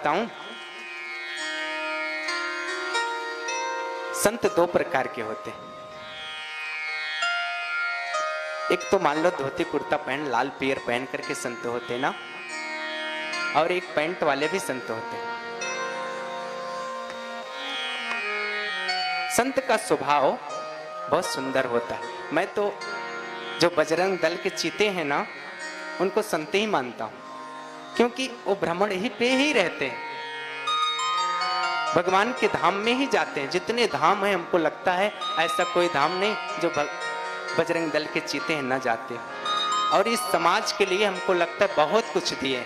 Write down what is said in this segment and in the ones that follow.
बताऊं, संत दो प्रकार के होते हैं। एक तो मान लो धोती कुर्ता पहन लाल पियर पहन करके संत होते ना, और एक पैंट वाले भी संत होते हैं। संत का स्वभाव बहुत सुंदर होता है। मैं तो जो बजरंग दल के चीते हैं ना, उनको संत ही मानता हूं, क्योंकि वो भ्रमण ही पे ही रहते हैं, भगवान के धाम में ही जाते हैं। जितने धाम हैं हमको लगता है ऐसा कोई धाम नहीं जो बजरंग दल के चीते हैं न जाते। और इस समाज के लिए हमको लगता है बहुत कुछ दिए,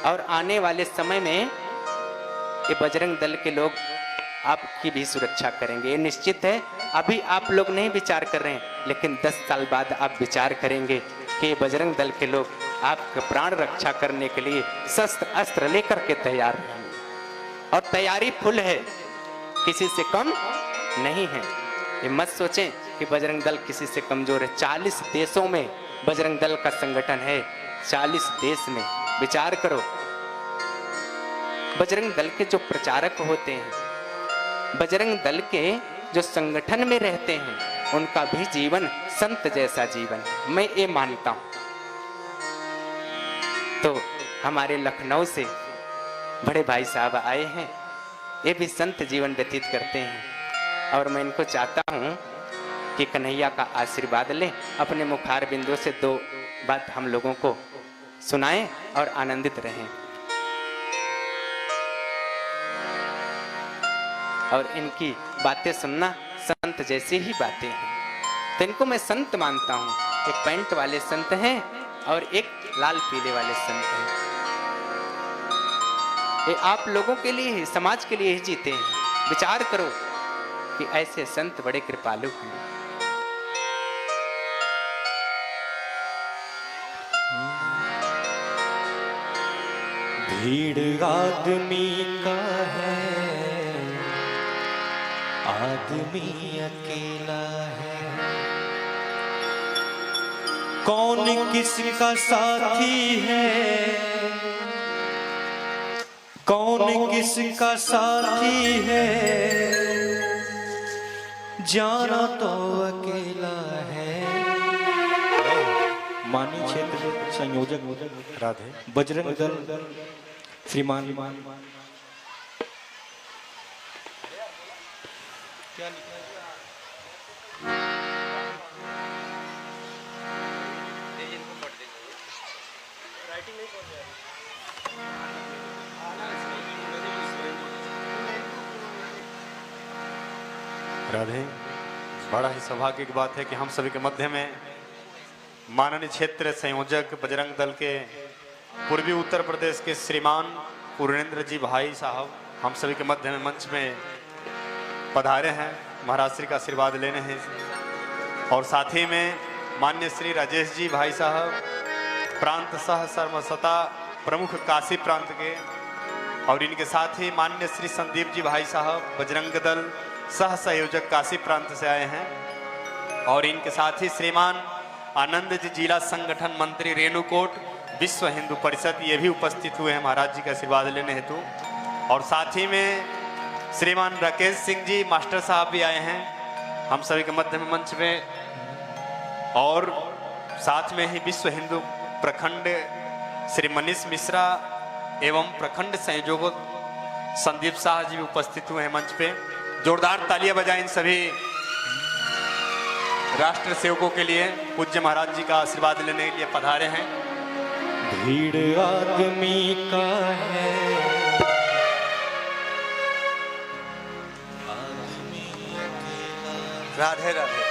और आने वाले समय में ये बजरंग दल के लोग आपकी भी सुरक्षा करेंगे, ये निश्चित है। अभी आप लोग नहीं विचार कर रहे हैं, लेकिन 10 साल बाद आप विचार करेंगे कि ये बजरंग दल के लोग आपके प्राण रक्षा करने के लिए शस्त्र अस्त्र लेकर के तैयार हैं, और तैयारी फुल है, किसी से कम नहीं है। ये मत सोचें कि बजरंग दल किसी से कमजोर है। 40 देशों में बजरंग दल का संगठन है, 40 देश में। विचार करो, बजरंग दल के जो प्रचारक होते हैं, बजरंग दल के जो संगठन में रहते हैं, उनका भी जीवन संत जैसा जीवन है, मैं ये मानता हूं। तो हमारे लखनऊ से बड़े भाई साहब आए हैं, ये भी संत जीवन व्यतीत करते हैं, और मैं इनको चाहता हूं कि कन्हैया का आशीर्वाद लें, अपने मुखार बिंदु से 2 बात हम लोगों को सुनाएं और आनंदित रहें। और इनकी बातें सुनना संत जैसी ही बातें हैं, तो इनको मैं संत मानता हूं। एक पैंट वाले संत हैं और एक लाल पीले वाले संत हैं। ये आप लोगों के लिए ही, समाज के लिए ही जीते हैं। विचार करो कि ऐसे संत बड़े कृपालु हैं। भीड़ आदमी का है, आदमी अकेला है, कौन किसका साथी है, कौन किसका साथी है, जाना तो अकेला है। मानी क्षेत्र संयोजक राधे बजरंग दल श्रीमान क्या राधे, बड़ा ही सौभाग्य की बात है कि हम सभी के मध्य में माननीय क्षेत्र संयोजक बजरंग दल के पूर्वी उत्तर प्रदेश के श्रीमान पूर्णेंद्र जी भाई साहब हम सभी के मध्य में मंच में पधारे हैं, महाराज श्री का आशीर्वाद लेने हैं। और साथ ही में मान्य श्री राजेश जी भाई साहब, प्रांत सह सर्वसता प्रमुख काशी प्रांत के, और इनके साथ ही मान्य श्री संदीप जी भाई साहब बजरंग दल सह संयोजक काशी प्रांत से आए हैं, और इनके साथ ही श्रीमान आनंद जी जिला संगठन मंत्री रेणुकोट विश्व हिंदू परिषद, ये भी उपस्थित हुए हैं महाराज जी का आशीर्वाद लेने हेतु। और साथ ही में श्रीमान राकेश सिंह जी मास्टर साहब भी आए हैं हम सभी के मध्य में मंच में, और साथ में ही विश्व हिंदू प्रखंड श्री मनीष मिश्रा एवं प्रखंड संयोजक संदीप शाह जी भी उपस्थित हुए हैं मंच पे। जोरदार तालियां बजाएं इन सभी राष्ट्र सेवकों के लिए। पूज्य महाराज जी का आशीर्वाद लेने के लिए पधारे हैं। भीड़ आदमी का है, राधे राधे।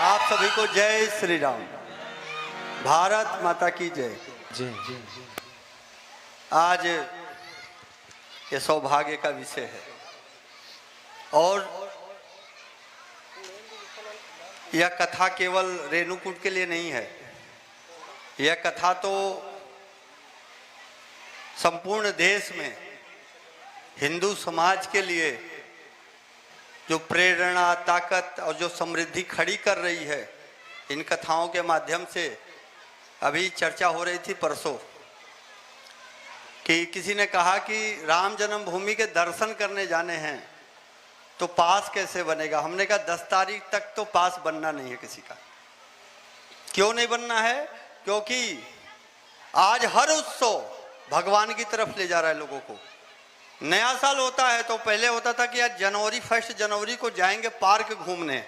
आप सभी को जय श्री राम, भारत माता की जय। जय आज ये सौभाग्य का विषय है, और यह कथा केवल रेणुकूट के लिए नहीं है, यह कथा तो संपूर्ण देश में हिंदू समाज के लिए जो प्रेरणा, ताकत और जो समृद्धि खड़ी कर रही है, इन कथाओं के माध्यम से। अभी चर्चा हो रही थी परसों कि किसी ने कहा कि राम जन्मभूमि के दर्शन करने जाने हैं तो पास कैसे बनेगा। हमने कहा 10 तारीख तक तो पास बनना नहीं है किसी का। क्यों नहीं बनना है? क्योंकि आज हर उत्सव भगवान की तरफ ले जा रहा है लोगों को। नया साल होता है तो पहले होता था कि आज फर्स्ट जनवरी को जाएंगे पार्क घूमने,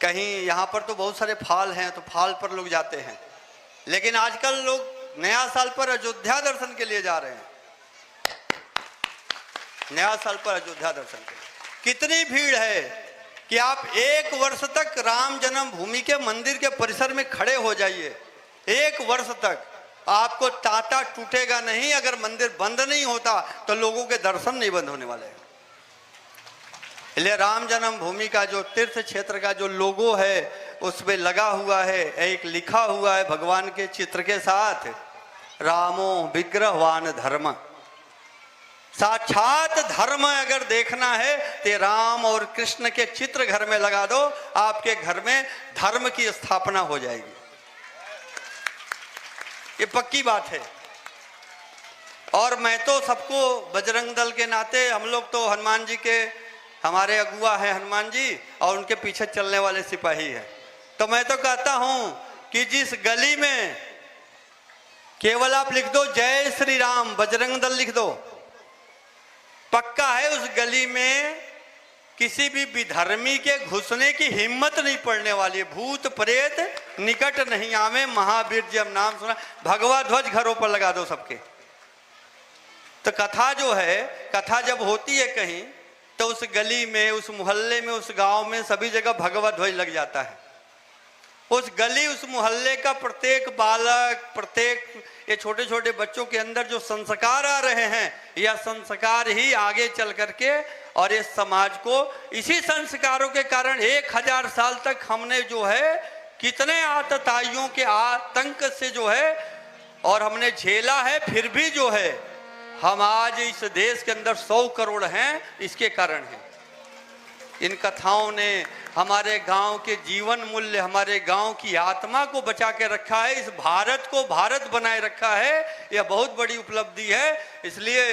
कहीं यहाँ पर तो बहुत सारे फाल हैं तो फाल पर लोग जाते हैं, लेकिन आजकल लोग नया साल पर अयोध्या दर्शन के लिए जा रहे हैं। नया साल पर अयोध्या दर्शन के लिए कितनी भीड़ है कि आप 1 वर्ष तक राम जन्मभूमि के मंदिर के परिसर में खड़े हो जाइए, 1 वर्ष तक आपको तांता टूटेगा नहीं। अगर मंदिर बंद नहीं होता तो लोगों के दर्शन नहीं बंद होने वाले हैं। इसलिए राम जन्मभूमि का जो तीर्थ क्षेत्र का जो लोगो है उसमें लगा हुआ है, एक लिखा हुआ है भगवान के चित्र के साथ, रामो विग्रहवान धर्म। साक्षात धर्म अगर देखना है तो राम और कृष्ण के चित्र घर में लगा दो, आपके घर में धर्म की स्थापना हो जाएगी। ये पक्की बात है। और मैं तो सबको बजरंग दल के नाते, हम लोग तो हनुमान जी के, हमारे अगुआ है हनुमान जी और उनके पीछे चलने वाले सिपाही हैं, तो मैं तो कहता हूं कि जिस गली में केवल आप लिख दो जय श्री राम बजरंग दल लिख दो, पक्का है उस गली में किसी भी विधर्मी के घुसने की हिम्मत नहीं पड़ने वाली है। भूत प्रेत निकट नहीं आवे, महावीर जब नाम सुना। भगवा ध्वज घरों पर लगा दो सबके। तो कथा जो है, कथा जब होती है कहीं तो उस गली में, उस मोहल्ले में, उस गांव में सभी जगह भगवा ध्वज लग जाता है। उस गली, उस मोहल्ले का प्रत्येक बालक, प्रत्येक ये छोटे छोटे बच्चों के अंदर जो संस्कार आ रहे हैं, यह संस्कार ही आगे चल करके और इस समाज को, इसी संस्कारों के कारण 1000 साल तक हमने जो है कितने आतताइयों के आतंक से जो है और हमने झेला है, फिर भी जो है हम आज इस देश के अंदर 100 करोड़ हैं, इसके कारण है। इन कथाओं ने हमारे गांव के जीवन मूल्य, हमारे गांव की आत्मा को बचा के रखा है, इस भारत को भारत बनाए रखा है। यह बहुत बड़ी उपलब्धि है। इसलिए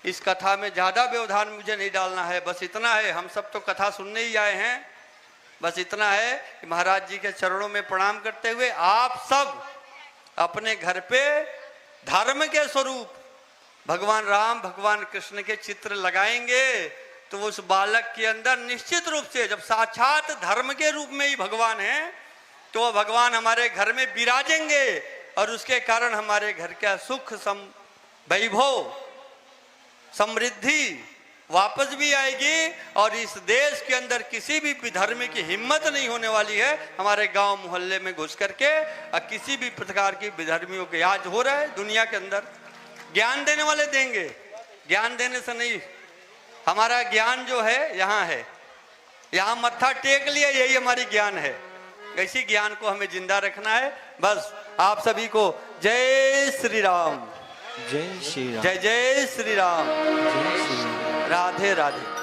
इस कथा में ज्यादा व्यवधान मुझे नहीं डालना है। बस इतना है, हम सब तो कथा सुनने ही आए हैं। बस इतना है कि महाराज जी के चरणों में प्रणाम करते हुए आप सब अपने घर पे धर्म के स्वरूप भगवान राम, भगवान कृष्ण के चित्र लगाएंगे तो उस बालक के अंदर निश्चित रूप से, जब साक्षात धर्म के रूप में ही भगवान है, तो वह भगवान हमारे घर में विराजेंगे और उसके कारण हमारे घर का सुख, वैभव, समृद्धि वापस भी आएगी और इस देश के अंदर किसी भी विधर्मी की हिम्मत नहीं होने वाली है हमारे गांव मोहल्ले में घुस करके और किसी भी प्रकार की विधर्मियों के। आज हो रहा है दुनिया के अंदर, ज्ञान देने वाले देंगे, ज्ञान देने से नहीं। हमारा ज्ञान जो है यहाँ है, यहाँ मत्था टेक लिया, यही हमारी ज्ञान है। इसी ज्ञान को हमें जिंदा रखना है। बस आप सभी को जय श्री राम, जय श्री राम, जय जय श्री राम, जय श्री राम। राधे राधे।